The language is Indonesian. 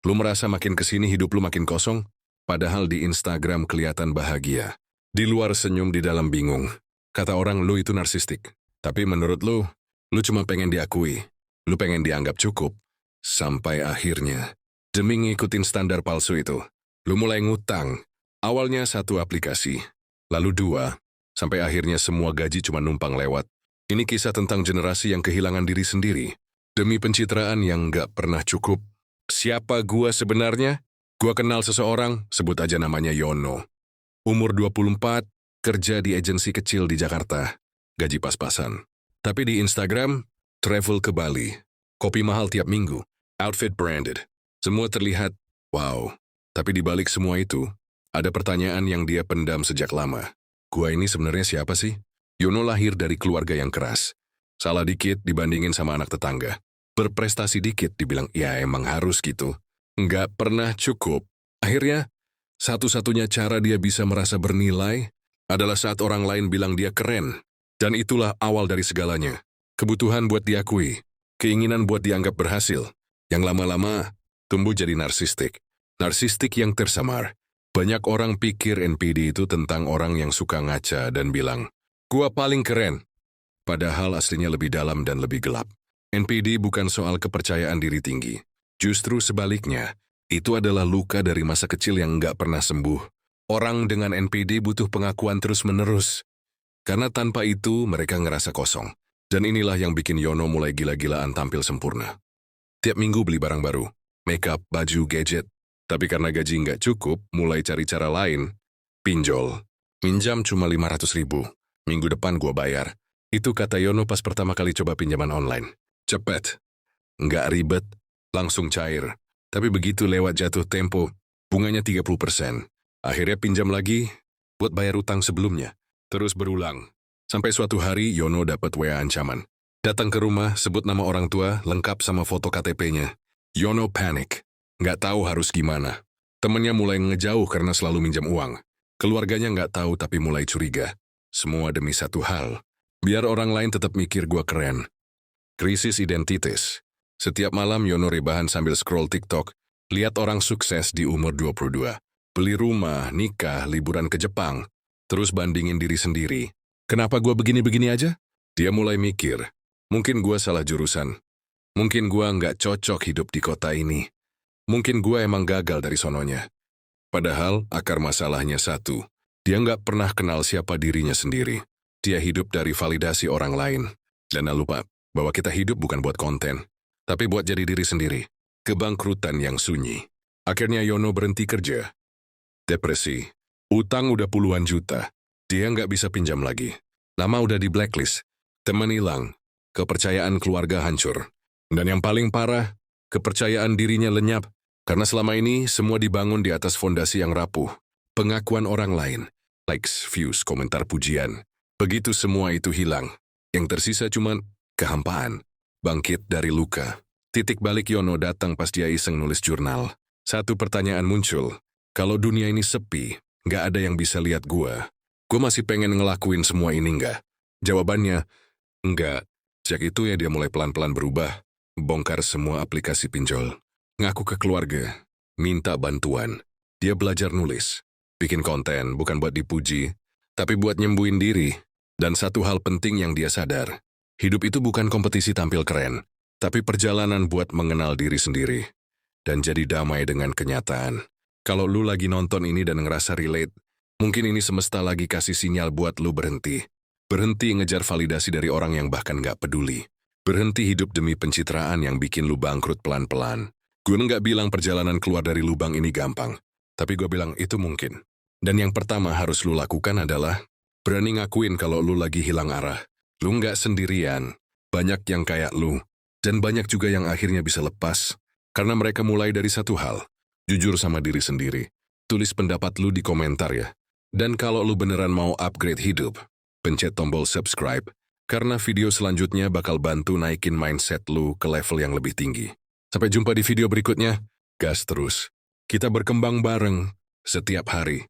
Lu merasa makin kesini hidup lu makin kosong, padahal di Instagram kelihatan bahagia. Di luar senyum, di dalam bingung. Kata orang lu itu narsistik. Tapi menurut lu cuma pengen diakui. Lu pengen dianggap cukup. Sampai akhirnya, demi ngikutin standar palsu itu, lu mulai ngutang. Awalnya 1 aplikasi, lalu 2, sampai akhirnya semua gaji cuma numpang lewat. Ini kisah tentang generasi yang kehilangan diri sendiri, demi pencitraan yang nggak pernah cukup. Siapa gua sebenarnya? Gua kenal seseorang, sebut aja namanya Yono. Umur 24, kerja di agensi kecil di Jakarta. Gaji pas-pasan. Tapi di Instagram, travel ke Bali. Kopi mahal tiap minggu. Outfit branded. Semua terlihat, wow. Tapi di balik semua itu, ada pertanyaan yang dia pendam sejak lama. Gua ini sebenarnya siapa sih? Yono lahir dari keluarga yang keras. Salah dikit dibandingin sama anak tetangga. Berprestasi dikit dibilang, ya emang harus gitu. Nggak pernah cukup. Akhirnya, satu-satunya cara dia bisa merasa bernilai adalah saat orang lain bilang dia keren. Dan itulah awal dari segalanya. Kebutuhan buat diakui. Keinginan buat dianggap berhasil. Yang lama-lama tumbuh jadi narsistik. Narsistik yang tersamar. Banyak orang pikir NPD itu tentang orang yang suka ngaca dan bilang, gua paling keren. Padahal aslinya lebih dalam dan lebih gelap. NPD bukan soal kepercayaan diri tinggi. Justru sebaliknya, itu adalah luka dari masa kecil yang nggak pernah sembuh. Orang dengan NPD butuh pengakuan terus-menerus. Karena tanpa itu, mereka ngerasa kosong. Dan inilah yang bikin Yono mulai gila-gilaan tampil sempurna. Tiap minggu beli barang baru, makeup, baju, gadget. Tapi karena gaji nggak cukup, mulai cari cara lain. Pinjol. Minjam cuma 500.000. Minggu depan gua bayar. Itu kata Yono pas pertama kali coba pinjaman online. Cepet. Nggak ribet, langsung cair. Tapi begitu lewat jatuh tempo, bunganya 30%. Akhirnya pinjam lagi buat bayar utang sebelumnya. Terus berulang. Sampai suatu hari Yono dapat WA ancaman. Datang ke rumah, sebut nama orang tua, lengkap sama foto KTP-nya. Yono panik. Nggak tahu harus gimana. Temennya mulai ngejauh karena selalu minjam uang. Keluarganya nggak tahu tapi mulai curiga. Semua demi satu hal. Biar orang lain tetap mikir gua keren. Krisis identitas. Setiap malam Yono rebahan sambil scroll TikTok, lihat orang sukses di umur 22. Beli rumah, nikah, liburan ke Jepang. Terus bandingin diri sendiri. Kenapa gua begini-begini aja? Dia mulai mikir, mungkin gua salah jurusan. Mungkin gua nggak cocok hidup di kota ini. Mungkin gua emang gagal dari sononya. Padahal akar masalahnya satu. Dia nggak pernah kenal siapa dirinya sendiri. Dia hidup dari validasi orang lain. Dan lupa bahwa kita hidup bukan buat konten, tapi buat jadi diri sendiri. Kebangkrutan yang sunyi. Akhirnya Yono berhenti kerja. Depresi. Utang udah puluhan juta. Dia nggak bisa pinjam lagi. Nama udah di blacklist. Teman hilang. Kepercayaan keluarga hancur. Dan yang paling parah, kepercayaan dirinya lenyap. Karena selama ini semua dibangun di atas fondasi yang rapuh. Pengakuan orang lain. Likes, views, komentar pujian. Begitu semua itu hilang. Yang tersisa cuma kehampaan. Bangkit dari luka. Titik balik Yono datang pas dia iseng nulis jurnal. Satu pertanyaan muncul. Kalau dunia ini sepi, nggak ada yang bisa lihat gua masih pengen ngelakuin semua ini nggak? Jawabannya, enggak. Sejak itu ya dia mulai pelan-pelan berubah. Bongkar semua aplikasi pinjol. Ngaku ke keluarga. Minta bantuan. Dia belajar nulis. Bikin konten bukan buat dipuji, tapi buat nyembuhin diri. Dan satu hal penting yang dia sadar. Hidup itu bukan kompetisi tampil keren, tapi perjalanan buat mengenal diri sendiri. Dan jadi damai dengan kenyataan. Kalau lu lagi nonton ini dan ngerasa relate, mungkin ini semesta lagi kasih sinyal buat lu berhenti. Berhenti ngejar validasi dari orang yang bahkan nggak peduli. Berhenti hidup demi pencitraan yang bikin lu bangkrut pelan-pelan. Gue nggak bilang perjalanan keluar dari lubang ini gampang, tapi gue bilang itu mungkin. Dan yang pertama harus lu lakukan adalah berani ngakuin kalau lu lagi hilang arah. Lu nggak sendirian, banyak yang kayak lu, dan banyak juga yang akhirnya bisa lepas. Karena mereka mulai dari satu hal, jujur sama diri sendiri. Tulis pendapat lu di komentar ya. Dan kalau lu beneran mau upgrade hidup, pencet tombol subscribe, karena video selanjutnya bakal bantu naikin mindset lu ke level yang lebih tinggi. Sampai jumpa di video berikutnya, gas terus. Kita berkembang bareng setiap hari.